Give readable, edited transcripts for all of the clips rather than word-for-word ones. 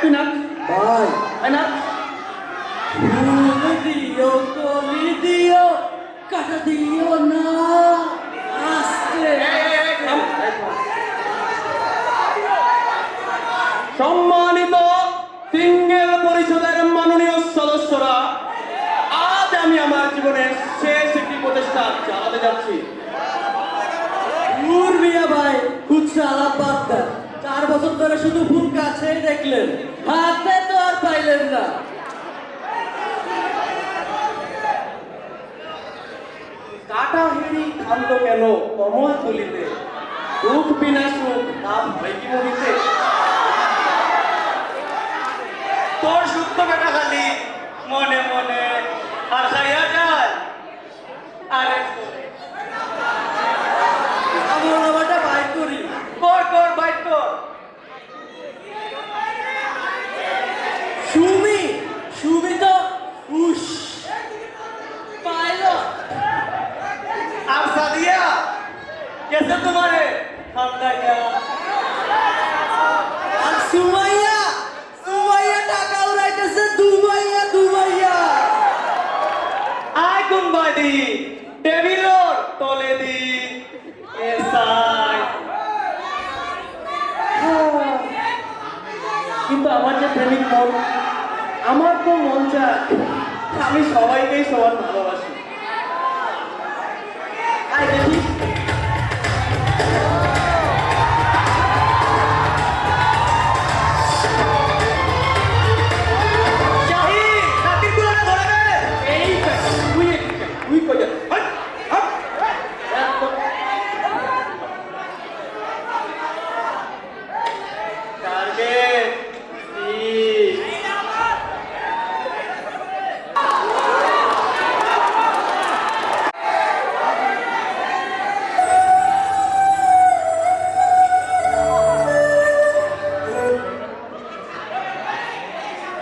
তুই নাচ ভাই এই নাচ ফুল দিও কলি দিও কাটা দিও না আস্তে সম্মানিত সিঙ্গেল পরিষদের মাননীয় সদস্যরা, আজ আমি আমার জীবনের শেষ একটি প্রচেষ্টা চালাতে যাচ্ছি। নূর মিয়া ভাই কুচ্ছা আলাপ বাদ দেন। 4 বছর ধরে শুধু ফুল কাছেই দেখলেন, হাতে তো আর পাইলেন না। কাটা হেরি খান্ত কেন কমল তুলিতে, দুঃখ বিনা সুখ নাম হয় কি মরিতে। তোর সুখ তো বেটা খালি মনে মনে আর খাইয়া যায়। আরে আমার নামাটা বাইক করি। কর কর বাইট কর। সুমি সুমি তো উস পাইলো। আর সাদিয়া कैसे तुम्हारे ঠান্ডা গয়া। আর সুমাইয়া সুমাইয়া টাকা উড়াইতেছে দুবাইয়া দুবাইয়া। আয় কুম্বাদি টেবিলর তলে দি এসাই। কিন্তু আমার যে প্রেমিক মন, আমার তো মন চায় আমি সবাইকেই সমান ভালোবাসি। আয় দেখি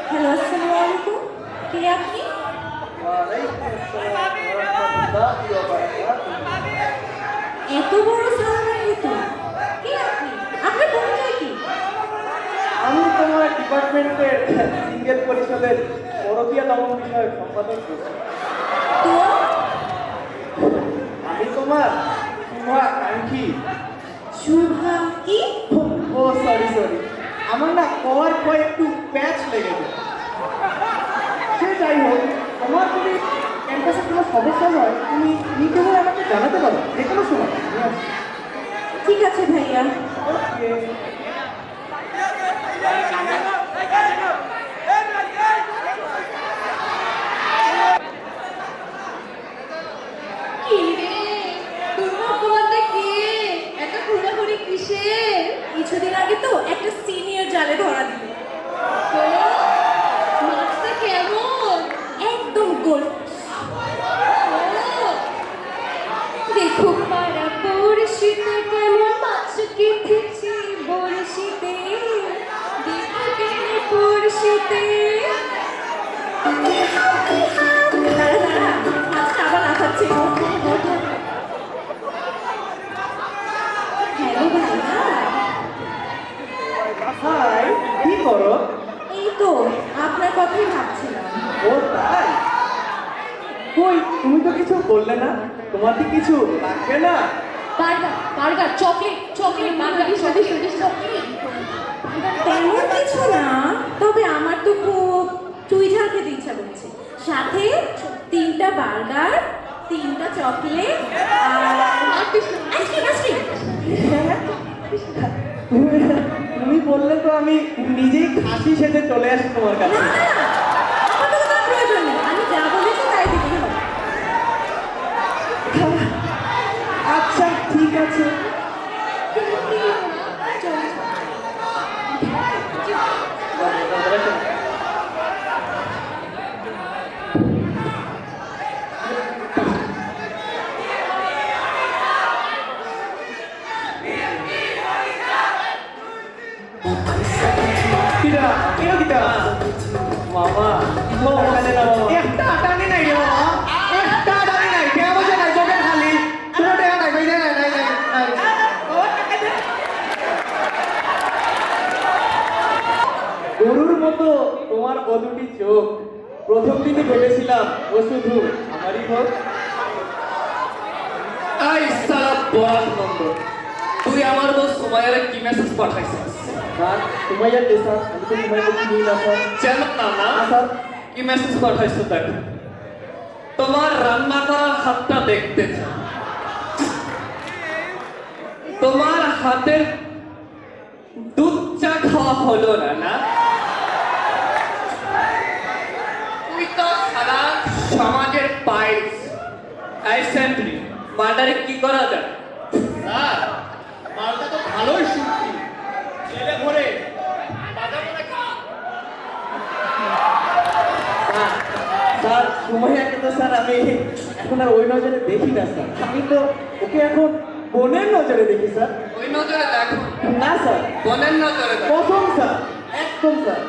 হ্যালো, আসসালামু আলাইকুম। কে আপনি? এত বড় সালামের ভিতর কে আপনি? আপনার পরিচয় কি? আমি তোমার ডিপার্টমেন্টের সিঙ্গেল পরিষদের পরকীয়া দমন বিষয়ক সম্পাদক করছি। তো আমি তোমার শুভাকাঙ্ক্ষী। শুভা কি? ও সরি সরি, আমার না কর একটু প্যাচ লেগেছে। সে যাই হোক, তোমার যদি ক্যাম্পাসে কোনো সমস্যা হয় তুমি নিজে হয়ে আমাকে জানাতে পারো যে কোনো সময়। ঠিক আছে ভাইয়া। ওকে। কি রে? দুর্ভাগ্যবানটা কে? এত ঘোরাঘুরি কিসের? কিছুদিন আগে তো একটা সিনিয়র জালে ধরা দিল। তো মাছটা কেমন? একদম গোল। দেখো পাড়া পড়শিতে কেমন মাছ কেটেছি বড়শিতে। দেখো কেন পড়শিতে। দাঁড়া দাঁড়া, মাছটা আবার লাফাচ্ছে। হ্যালো ভাইয়া। হাই, কি করো? এই তো আপনার কথাই ভাবছিলাম। ও তাই? কই তুমি তো কিছু বললে না, তোমার কি কিছু লাগবে না? Burger burger chocolate chocolate burger chocolate. তেমন কিছু না, তবে আমার তো খুব চুই ঝাল খেতে ইচ্ছা করছে। সাথে 3টা বার্গার, 3টা চকলেট আর আইসক্রিম। তুমি বললে তো আমি নিজেই খাসি সেজে চলে আসি তোমার কাছে। না না, আপাতত তার প্রয়োজন নেই। আমি যা বলেছি তাই দিতে হবে। আচ্ছা ঠিক আছে। মামা একটা আটানি নাই রে মামা, একটা আটানি নাই। কে বসে নাই চোখে খালি কোনো টাকা নাই ভাই। নাই গরুর মতো তোমার ও দুটি চোখ, প্রথম দিনই ভেবেছিলাম ও শুধু আমারই হোক। আই সালা বড় নম্বর, তুই আমার বস সুমাইয়ারে কি মেসেজ পাঠাইছিস? স্যার সুমাইয়া কে স্যার? আমি তো সুমাইয়া চিনি না স্যার। চেনো না না? না স্যার। কি মেসেজ পাঠাইছো দেখ। তোমার রান্না করার হাতটা দেখতে চাই। তোমার হাতের দুধ চা খাওয়া হলো না না? তুই তো সারা সমাজের পাইলস। আইসেন্টলি মার্ডারে কি করা যায়? স্যার মালটা তো ভালোই শুনছি, ছেলে ভরে বাজাবো নাকি? স্যার স্যার সুমাইয়াকে তো স্যার আমি এখন আর ওই নজরে দেখি না স্যার, আমি তো ওকে এখন বোনের নজরে দেখি স্যার। ওই নজরে দেখো, না স্যার, বোনের নজরে দেখো। প্রথম স্যার, একদম স্যার।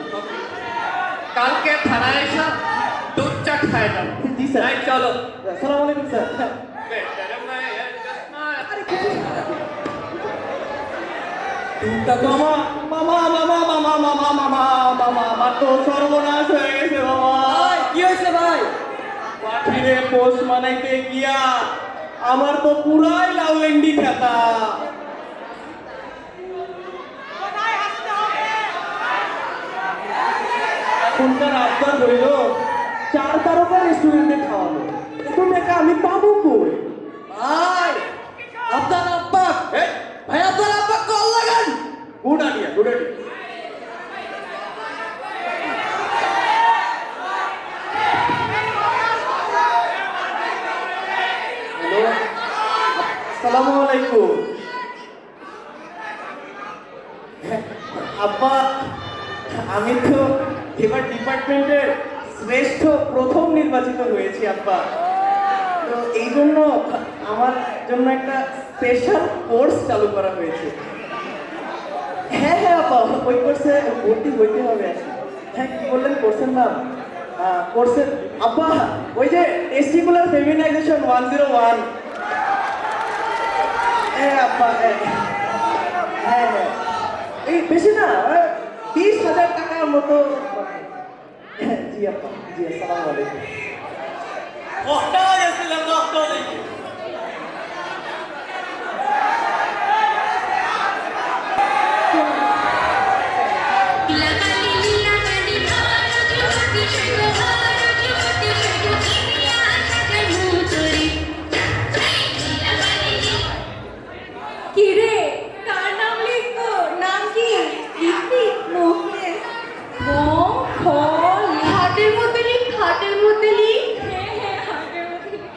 কালকে থানায় এসে দুধ চা খাই দাও। জি স্যার। তাই চলো। আসসালামু আলাইকুম স্যার। মামা মামা মামা মামা মামা মামা মামা আমার তো সর্বনাশ হয়ে গেছে বাবা। কি হয়েছে ভাই? পাখিরে পোষ মানাইতে গিয়া আমার তো পুরাই লাউলেন্ডি খেতা। এখনকার আবদার হইল 4 তারকা রেস্টুরেন্টে খাওয়াবো, এত টাকা আমি পাবো কই? ভাই আপনার আব্বা, ভাই আপনার আব্বা কল লাগান। Good idea, good idea. Hello, আসসালামু আলাইকুম। আব্বা আমি তো এবার ডিপার্টমেন্টের শ্রেষ্ঠ প্রথম নির্বাচিত হয়েছি আব্বা, তো এই জন্য আমার জন্য একটা স্পেশাল কোর্স চালু করা হয়েছে। হ্যাঁ হ্যাঁ আব্বা, ওই কোর্সে ভর্তি হইতে হবে। হ্যাঁ কি বললেন কোর্সের নাম? কোর্সের আব্বা ওই যে টেস্টিকুলার ফেমিনাইজেশন 101। হ্যাঁ আব্বা, হ্যাঁ হ্যাঁ হ্যাঁ, এই বেশি না, 20,000 টাকার মতো। জি আব্বা, জি আসসালামু আলাইকুম। কি রে, কার নাম লিখবো? নাম কি? লিখবি? মুখলেস। হাটের মধ্যে লিখ, হাটের মধ্যে লিখ। হ্যাঁ হ্যাঁ, হাটের মধ্যে লিখ।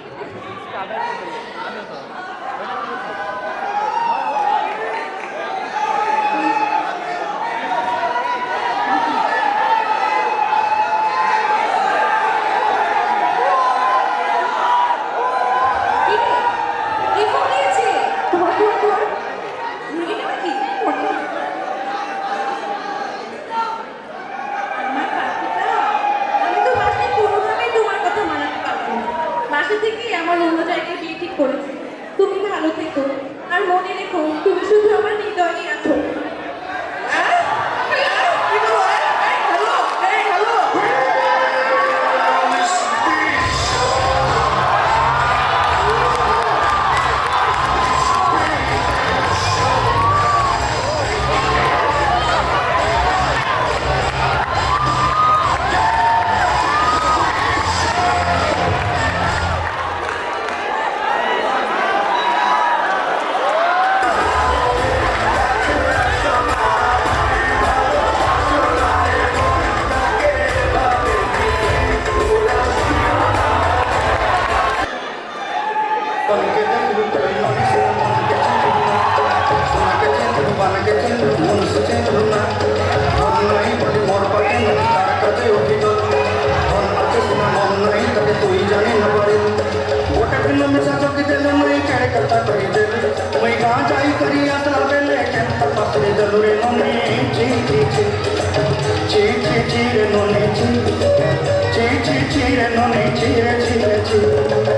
কি রে, কে ফোন দিয়েছে? তোমার ফোন কর। নেগেটিভ নাকি? আমার পাখিটা, আমি তো বাসায় কোনোভাবেই তোমার কথা মানাতে পারবো না। বাসা থেকেই আমার অন্য জায়গায় বিয়ে ঠিক করেছি। তুমি ভালো থেকো, আর মনে রেখো তুমি শুধু আমার হৃদয়েই আছো। চিরে ননে চিরে চিরে চিরে চিরে